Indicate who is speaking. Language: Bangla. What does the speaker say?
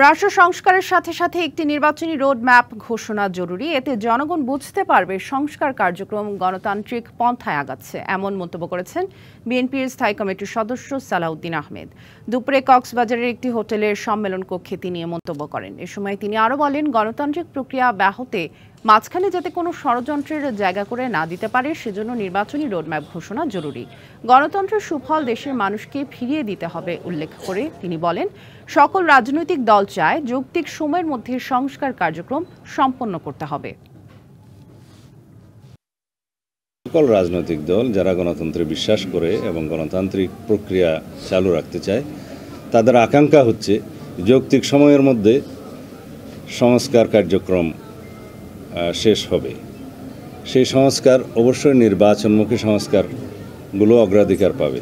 Speaker 1: রাষ্ট্র সংস্কারের সাথে সাথে একটি নির্বাচনী রোড ম্যাপ ঘোষণা জরুরি। এতে জনগণ বুঝতে পারবে সংস্কার কার্যক্রম গণতান্ত্রিক পন্থায় আগাচ্ছে, এমন মন্তব্য করেছেন বিএনপির স্থায়ী কমিটির সদস্য সালাউদ্দিন আহমেদ। দুপুরে কক্সবাজারের একটি হোটেলের সম্মেলন কক্ষে তিনি এ মন্তব্য করেন। এ সময় তিনি আরও বলেন, গণতান্ত্রিক প্রক্রিয়া ব্যাহতে মাঝখানে যাতে কোনো ষড়যন্ত্রের জায়গা করে না দিতে পারে, সেজন্য নির্বাচনী রোডম্যাপ ঘোষণা জরুরি। গণতন্ত্রের সুফল দেশের মানুষকে ফিরিয়ে দিতে হবে উল্লেখ করে তিনি বলেন, সকল রাজনৈতিক দল চায় যৌক্তিক সময়ের মধ্যে সংস্কার কার্যক্রম সম্পন্ন করতে হবে।
Speaker 2: সকল রাজনৈতিক দল যারা গণতন্ত্রে বিশ্বাস করে এবং গণতান্ত্রিক প্রক্রিয়া চালু রাখতে চায়, তাদের আকাঙ্ক্ষা হচ্ছে যৌক্তিক সময়ের মধ্যে সংস্কার কার্যক্রম শেষ হবে। সেই সংস্কার অবশ্যই নির্বাচনমুখী সংস্কারগুলো অগ্রাধিকার পাবে।